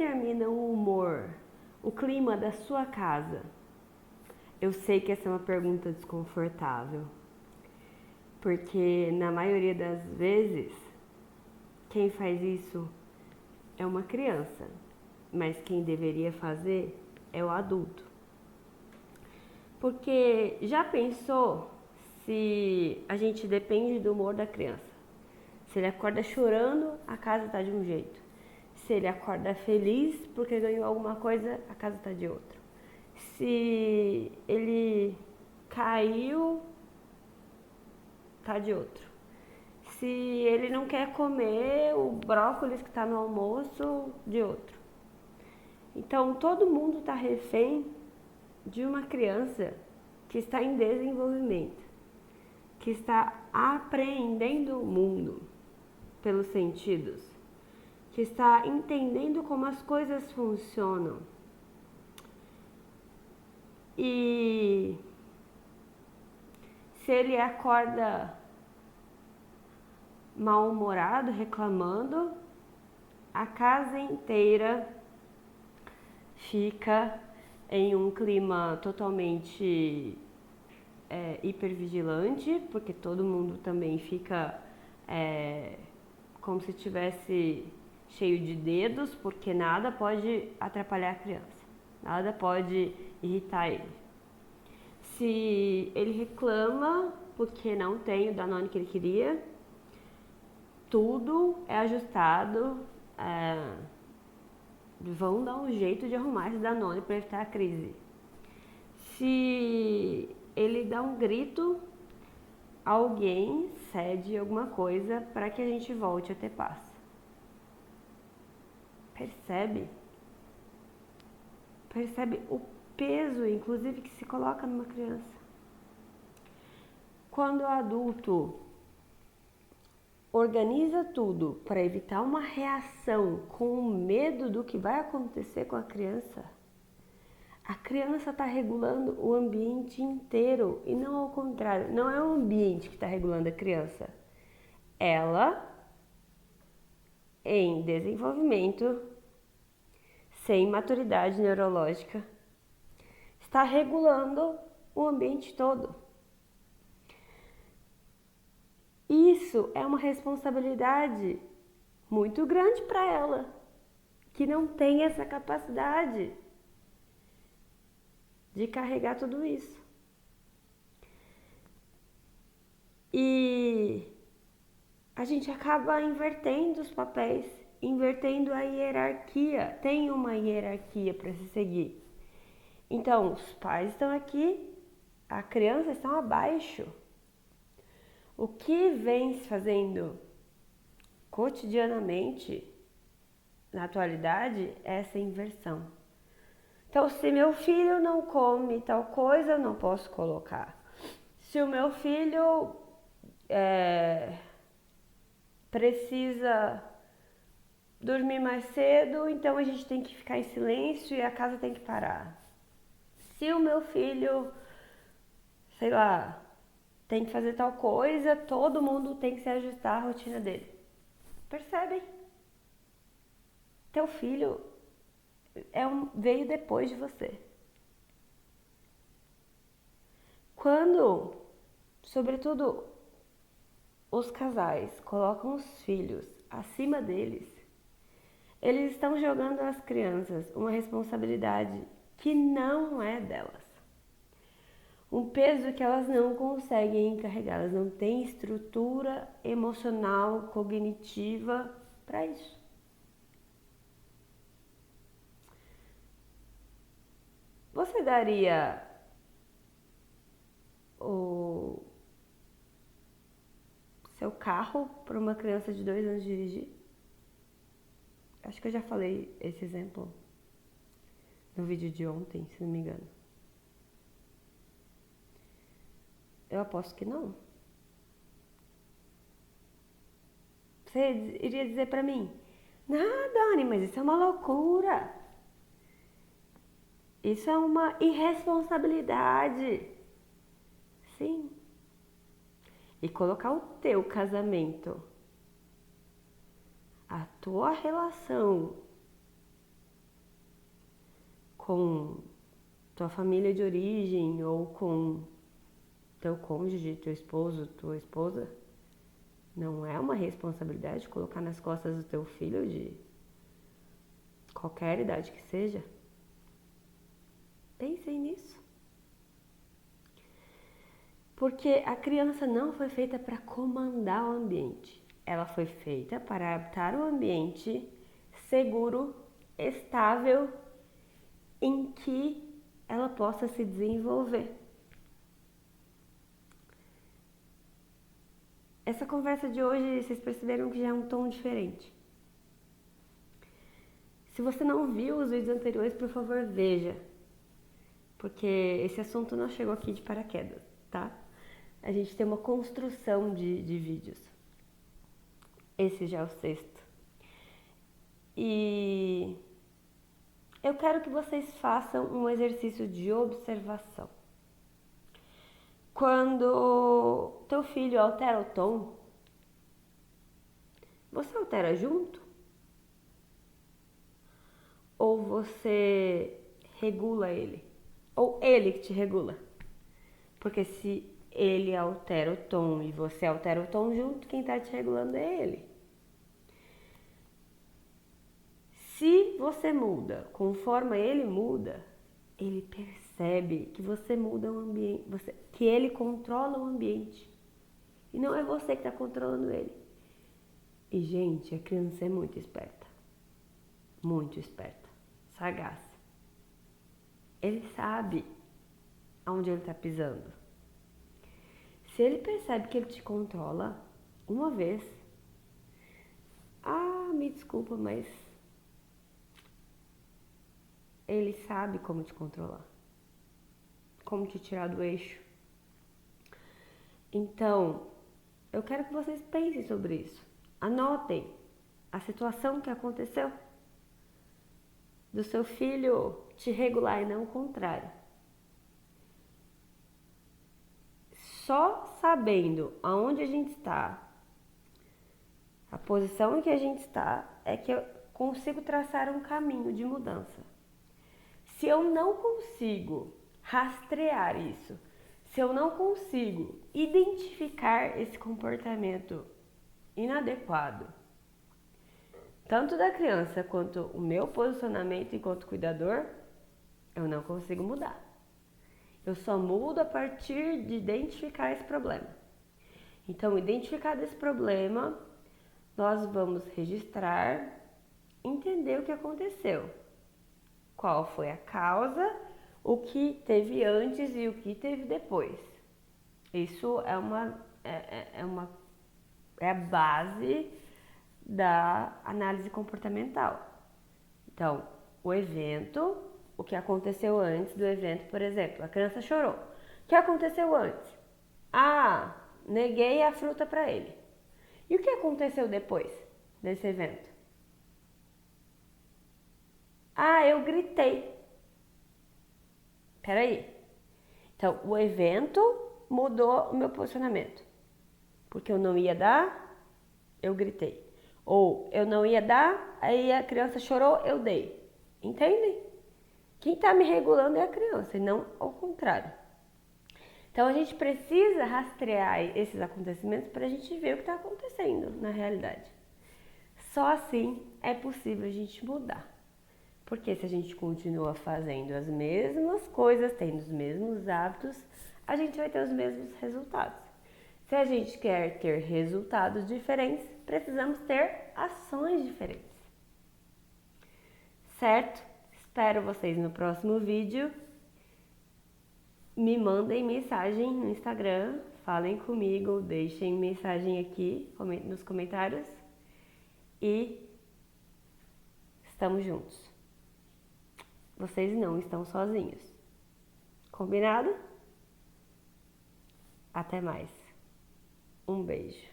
determina o humor, o clima da sua casa? Eu sei que essa é uma pergunta desconfortável, porque na maioria das vezes quem faz isso é uma criança, mas quem deveria fazer é o adulto. Porque já pensou se a gente depende do humor da criança? Se ele acorda chorando, a casa está de um jeito. Se ele acorda feliz porque ganhou alguma coisa, a casa está de outro. Se ele caiu, tá de outro. Se ele não quer comer o brócolis que está no almoço, de outro. Então todo mundo está refém de uma criança que está em desenvolvimento, que está apreendendo o mundo pelos sentidos, que está entendendo como as coisas funcionam. E se ele acorda mal-humorado, reclamando, a casa inteira fica em um clima totalmente hipervigilante, porque todo mundo também fica como se estivesse cheio de dedos, porque nada pode atrapalhar a criança, nada pode irritar ele. Se ele reclama porque não tem o Danone que ele queria, tudo é ajustado, vão dar um jeito de arrumar esse Danone para evitar a crise. Se ele dá um grito, alguém cede alguma coisa para que a gente volte a ter paz. Percebe? Percebe o peso, inclusive, que se coloca numa criança. Quando o adulto organiza tudo para evitar uma reação com medo do que vai acontecer com a criança está regulando o ambiente inteiro e não ao contrário. Não é o ambiente que está regulando a criança. Ela, em desenvolvimento, sem maturidade neurológica, está regulando o ambiente todo. Isso é uma responsabilidade muito grande para ela, que não tem essa capacidade de carregar tudo isso. E a gente acaba invertendo os papéis, invertendo a hierarquia. Tem uma hierarquia para se seguir. Então, os pais estão aqui, a criança está abaixo. O que vem se fazendo cotidianamente, na atualidade, é essa inversão. Então, se meu filho não come tal coisa, eu não posso colocar. Se o meu filho precisa dormir mais cedo, então a gente tem que ficar em silêncio e a casa tem que parar. Se o meu filho, sei lá, tem que fazer tal coisa, todo mundo tem que se ajustar à rotina dele. Percebem? Teu filho veio depois de você. Quando, sobretudo, os casais colocam os filhos acima deles, eles estão jogando às crianças uma responsabilidade que não é delas. Um peso que elas não conseguem carregar, elas não têm estrutura emocional, cognitiva para isso. Você daria o seu carro para uma criança de 2 anos dirigir? Acho que eu já falei esse exemplo no vídeo de ontem, se não me engano. Eu aposto que não. Você iria dizer para mim: "Não, Dani, mas isso é uma loucura. Isso é uma irresponsabilidade." Sim. E colocar o teu casamento, a tua relação com tua família de origem ou com teu cônjuge, teu esposo, tua esposa, não é uma responsabilidade colocar nas costas do teu filho de qualquer idade que seja? Pensem nisso. Porque a criança não foi feita para comandar o ambiente. Ela foi feita para adaptar um ambiente seguro, estável, em que ela possa se desenvolver. Essa conversa de hoje, vocês perceberam que já é um tom diferente. Se você não viu os vídeos anteriores, por favor, veja. Porque esse assunto não chegou aqui de paraquedas, tá? A gente tem uma construção de vídeos. Esse já é o 6º. E eu quero que vocês façam um exercício de observação. Quando teu filho altera o tom, você altera junto? Ou você regula ele? Ou ele que te regula? Porque se ele altera o tom e você altera o tom junto, quem está te regulando é ele. Se você muda conforme ele muda, ele percebe que você muda o ambiente, que ele controla o ambiente. E não é você que está controlando ele. E, gente, a criança é muito esperta. Muito esperta. Sagaz. Ele sabe aonde ele está pisando. Se ele percebe que ele te controla uma vez, me desculpa, mas ele sabe como te controlar, como te tirar do eixo. Então, eu quero que vocês pensem sobre isso. Anotem a situação que aconteceu do seu filho te regular e não o contrário. Só sabendo aonde a gente está, a posição em que a gente está, é que eu consigo traçar um caminho de mudança. Se eu não consigo rastrear isso, se eu não consigo identificar esse comportamento inadequado, tanto da criança quanto o meu posicionamento enquanto cuidador, eu não consigo mudar. Eu só mudo a partir de identificar esse problema. Então, identificado esse problema, nós vamos registrar, entender o que aconteceu. Qual foi a causa, o que teve antes e o que teve depois. Isso é a base da análise comportamental. Então, o evento, o que aconteceu antes do evento, por exemplo, a criança chorou. O que aconteceu antes? Neguei a fruta para ele. E o que aconteceu depois desse evento? Eu gritei. Peraí. Então, o evento mudou o meu posicionamento. Porque eu não ia dar, eu gritei. Ou eu não ia dar, aí a criança chorou, eu dei. Entendem? Quem está me regulando é a criança e não ao contrário. Então a gente precisa rastrear esses acontecimentos para a gente ver o que está acontecendo na realidade. Só assim é possível a gente mudar. Porque se a gente continua fazendo as mesmas coisas, tendo os mesmos hábitos, a gente vai ter os mesmos resultados. Se a gente quer ter resultados diferentes, precisamos ter ações diferentes. Certo? Espero vocês no próximo vídeo. Me mandem mensagem no Instagram, falem comigo, deixem mensagem aqui nos comentários e estamos juntos. Vocês não estão sozinhos. Combinado? Até mais. Um beijo.